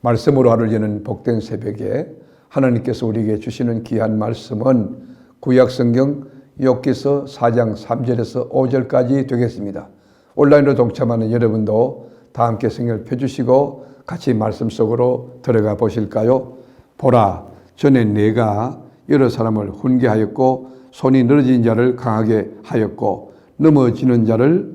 말씀으로 하루를 여는 복된 새벽에 하나님께서 우리에게 주시는 귀한 말씀은 구약성경 욥기서 4장 3절에서 5절까지 되겠습니다. 온라인으로 동참하는 여러분도 다 함께 성경을 펴주시고 같이 말씀 속으로 들어가 보실까요? 보라, 전에 내가 여러 사람을 훈계하였고 손이 늘어진 자를 강하게 하였고 넘어지는 자를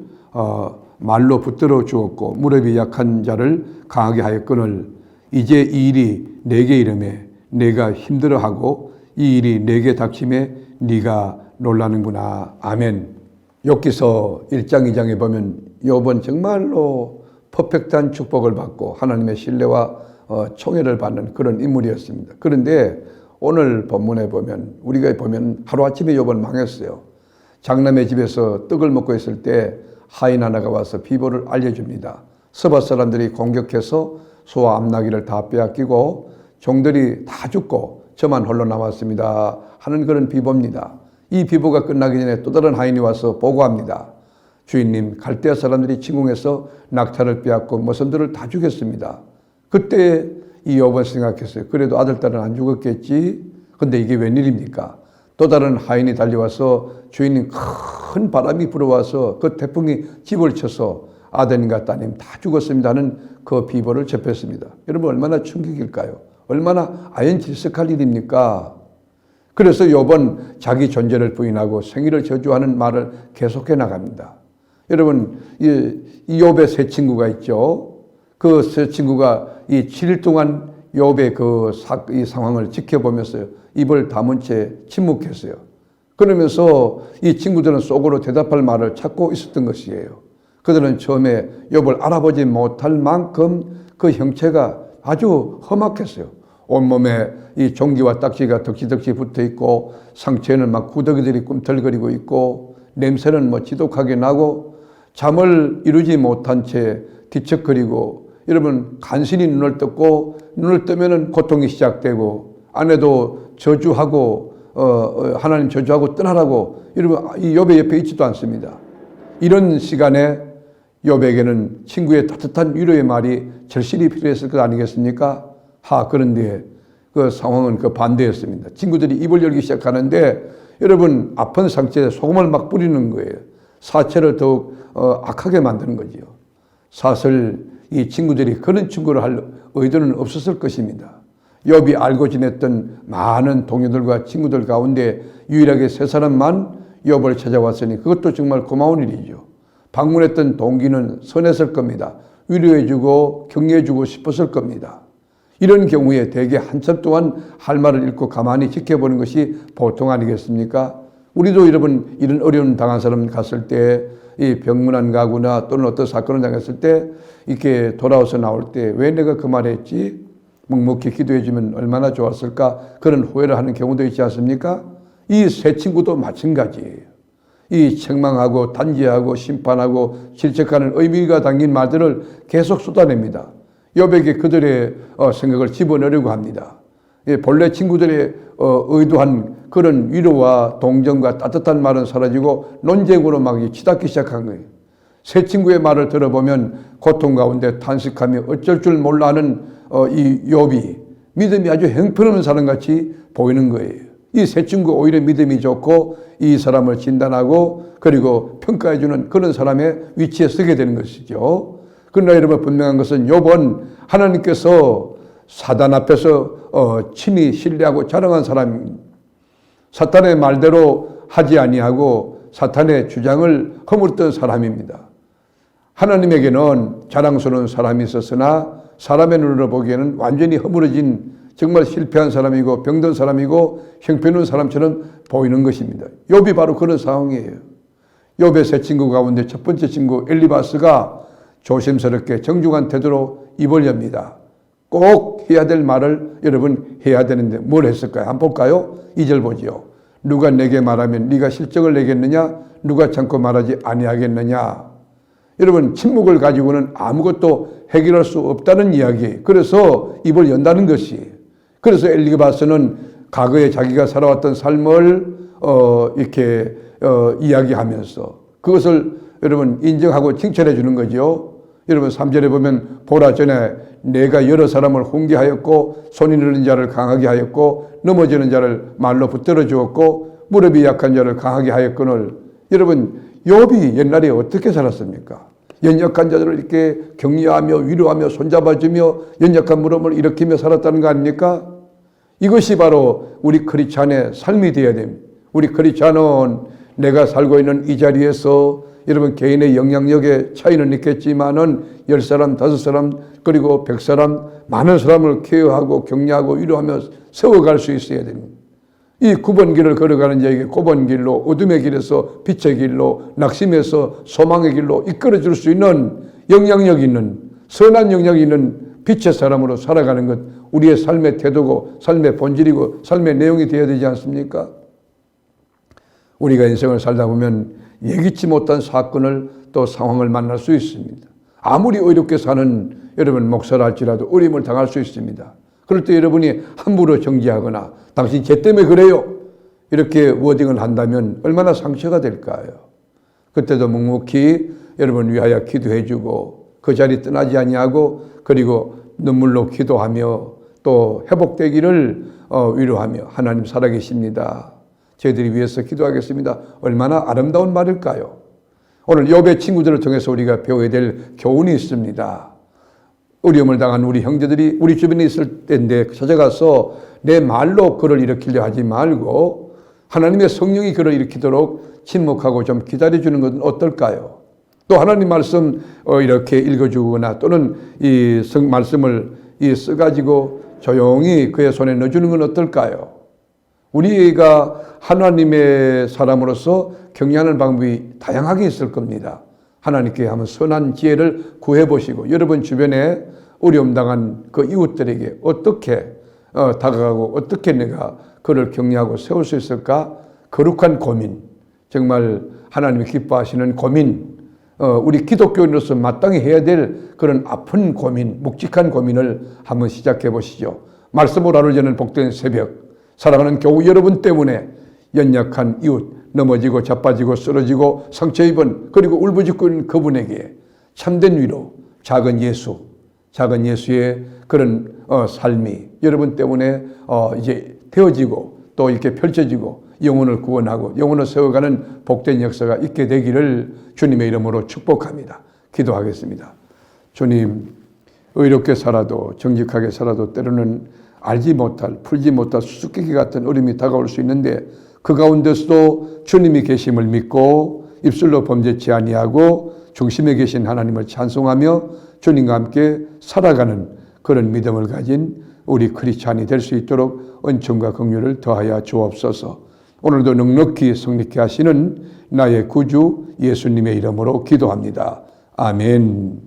말로 붙들어 주었고 무릎이 약한 자를 강하게 하였거늘 이제 이 일이 내게 이르매 내가 힘들어하고 이 일이 내게 닥침에 네가 놀라는구나. 아멘. 욥기서 1장 2장에 보면 욥은 정말로 퍼펙트한 축복을 받고 하나님의 신뢰와 총애를 받는 그런 인물이었습니다. 그런데 오늘 본문에 보면 우리가 보면 하루아침에 욥은 망했어요. 장남의 집에서 떡을 먹고 있을 때 하인 하나가 와서 비보를 알려줍니다. 서바 사람들이 공격해서 소와 암나귀를 다 빼앗기고 종들이 다 죽고 저만 홀로 남았습니다 하는 그런 비보입니다. 이 비보가 끝나기 전에 또 다른 하인이 와서 보고합니다. 주인님, 갈대아 사람들이 침공해서 낙타를 빼앗고 모선들을 다 죽였습니다. 그때 이 욥은 생각했어요. 그래도 아들, 딸은 안 죽었겠지. 근데 이게 웬일입니까? 또 다른 하인이 달려와서 주인님, 큰 바람이 불어와서 그 태풍이 집을 쳐서 아들님과 따님 다 죽었습니다 하는 그 비보를 접했습니다. 여러분 얼마나 충격일까요? 얼마나 아연질색할 일입니까? 그래서 욥은 자기 존재를 부인하고 생일을 저주하는 말을 계속해 나갑니다. 여러분 이 욥의 세 친구가 있죠. 그 세 친구가 이 7일 동안 욥의 이 상황을 지켜보면서 입을 다문 채 침묵했어요. 그러면서 이 친구들은 속으로 대답할 말을 찾고 있었던 것이에요. 그들은 처음에 욥을 알아보지 못할 만큼 그 형체가 아주 험악했어요. 온몸에 이 종기와 딱지가 덕지덕지 붙어 있고 상처에는 막 구더기들이 꿈틀거리고 있고 냄새는 지독하게 나고 잠을 이루지 못한 채 뒤척거리고 여러분 간신히 눈을 떴고 눈을 뜨면은 고통이 시작되고 아내도 저주하고 하나님 저주하고 떠나라고 여러분 이 욥의 옆에 있지도 않습니다. 이런 시간에 욥에게는 친구의 따뜻한 위로의 말이 절실히 필요했을 것 아니겠습니까? 그런데 그 상황은 그 반대였습니다. 친구들이 입을 열기 시작하는데 여러분 아픈 상처에 소금을 막 뿌리는 거예요. 사체를 더욱 악하게 만드는 거지요. 사실 이 친구들이 그런 친구를 할 의도는 없었을 것입니다. 욥이 알고 지냈던 많은 동료들과 친구들 가운데 유일하게 세 사람만 욥을 찾아왔으니 그것도 정말 고마운 일이죠. 방문했던 동기는 선했을 겁니다. 위로해주고 격려해주고 싶었을 겁니다. 이런 경우에 대개 한참 동안 할 말을 잃고 가만히 지켜보는 것이 보통 아니겠습니까? 우리도 여러분 이런 어려운 당한 사람 갔을 때 이 병문안 가거나 또는 어떤 사건을 당했을 때 이렇게 돌아와서 나올 때 왜 내가 그 말을 했지? 묵묵히 기도해주면 얼마나 좋았을까? 그런 후회를 하는 경우도 있지 않습니까? 이 세 친구도 마찬가지예요. 이 책망하고 단죄하고 심판하고 질책하는 의미가 담긴 말들을 계속 쏟아냅니다. 욥에게 그들의 생각을 집어넣으려고 합니다. 본래 친구들의 의도한 그런 위로와 동정과 따뜻한 말은 사라지고 논쟁으로 막 치닫기 시작한 거예요. 세 친구의 말을 들어보면 고통 가운데 탄식하며 어쩔 줄 몰라 하는 이 욥이 믿음이 아주 형편없는 사람같이 보이는 거예요. 이 세 친구 오히려 믿음이 좋고 이 사람을 진단하고 그리고 평가해주는 그런 사람의 위치에 서게 되는 것이죠. 그러나 여러분 분명한 것은 욥은 하나님께서 사단 앞에서 친히 신뢰하고 자랑한 사람입니다. 사탄의 말대로 하지 아니하고 사탄의 주장을 허물었던 사람입니다. 하나님에게는 자랑스러운 사람이 있었으나 사람의 눈으로 보기에는 완전히 허물어진 정말 실패한 사람이고 병든 사람이고 형편없는 사람처럼 보이는 것입니다. 욥이 바로 그런 상황이에요. 욥의 세 친구 가운데 첫 번째 친구 엘리바스가 조심스럽게 정중한 태도로 입을 엽니다. 꼭 해야 될 말을 여러분 해야 되는데 뭘 했을까요? 한번 볼까요? 2절 보지요. 누가 내게 말하면 네가 실적을 내겠느냐? 누가 참고 말하지 아니하겠느냐? 여러분 침묵을 가지고는 아무것도 해결할 수 없다는 이야기예요. 그래서 입을 연다는 것이. 그래서 엘리바스는 과거에 자기가 살아왔던 삶을 이렇게 이야기하면서 그것을 여러분 인정하고 칭찬해 주는 거죠. 여러분 3절에 보면 보라 전에 내가 여러 사람을 훈계하였고 손이 느는 자를 강하게 하였고 넘어지는 자를 말로 붙들어 주었고 무릎이 약한 자를 강하게 하였거늘. 여러분 욥이 옛날에 어떻게 살았습니까? 연약한 자들을 이렇게 격려하며 위로하며 손잡아주며 연약한 무릎을 일으키며 살았다는 거 아닙니까? 이것이 바로 우리 크리스찬의 삶이 되어야 됩니다. 우리 크리스찬은 내가 살고 있는 이 자리에서 여러분 개인의 영향력의 차이는 있겠지만은 10사람, 5사람, 그리고 100사람, 많은 사람을 케어하고 격려하고 위로하며 세워갈 수 있어야 됩니다. 이 9번 길을 걸어가는 자에게 9번 길로, 어둠의 길에서 빛의 길로, 낙심에서 소망의 길로 이끌어 줄 수 있는 영향력 있는, 선한 영향이 있는 빛의 사람으로 살아가는 것, 우리의 삶의 태도고 삶의 본질이고 삶의 내용이 되어야 되지 않습니까? 우리가 인생을 살다 보면 예기치 못한 사건을 또 상황을 만날 수 있습니다. 아무리 어렵게 사는 여러분 목사라 할지라도 어려움을 당할 수 있습니다. 그럴 때 여러분이 함부로 정지하거나 당신 죄 때문에 그래요 이렇게 워딩을 한다면 얼마나 상처가 될까요? 그때도 묵묵히 여러분 위하여 기도해 주고 그 자리 떠나지 아니하고 그리고 눈물로 기도하며 또 회복되기를 위로하며 하나님 살아계십니다. 저희들이 위해서 기도하겠습니다. 얼마나 아름다운 말일까요? 오늘 욥의 친구들을 통해서 우리가 배워야 될 교훈이 있습니다. 어려움을 당한 우리 형제들이 우리 주변에 있을 때인데 찾아가서 내 말로 그를 일으키려 하지 말고 하나님의 성령이 그를 일으키도록 침묵하고 좀 기다려주는 것은 어떨까요? 또 하나님 말씀 이렇게 읽어주거나 또는 이 말씀을 써가지고 조용히 그의 손에 넣어주는 건 어떨까요? 우리가 하나님의 사람으로서 격려하는 방법이 다양하게 있을 겁니다. 하나님께 한번 선한 지혜를 구해보시고 여러분 주변에 어려움 당한 그 이웃들에게 어떻게 다가가고 어떻게 내가 그를 격려하고 세울 수 있을까? 거룩한 고민, 정말 하나님이 기뻐하시는 고민, 우리 기독교인으로서 마땅히 해야 될 그런 아픈 고민, 묵직한 고민을 한번 시작해 보시죠. 말씀으로 하루 저는 복된 새벽, 사랑하는 교우 여러분 때문에 연약한 이웃, 넘어지고 자빠지고 쓰러지고 상처 입은 그리고 울부짖고 있는 그분에게 참된 위로, 작은 예수의 그런 삶이 여러분 때문에 이제 되어지고 또 이렇게 펼쳐지고 영혼을 구원하고 영혼을 세워가는 복된 역사가 있게 되기를 주님의 이름으로 축복합니다. 기도하겠습니다. 주님, 의롭게 살아도 정직하게 살아도 때로는 알지 못할, 풀지 못할 수수께끼 같은 어려움이 다가올 수 있는데 그 가운데서도 주님이 계심을 믿고 입술로 범죄치 아니하고 중심에 계신 하나님을 찬송하며 주님과 함께 살아가는 그런 믿음을 가진 우리 크리스찬이 될 수 있도록 은총과 긍휼을 더하여 주옵소서. 오늘도 넉넉히 성립케 하시는 나의 구주 예수님의 이름으로 기도합니다. 아멘.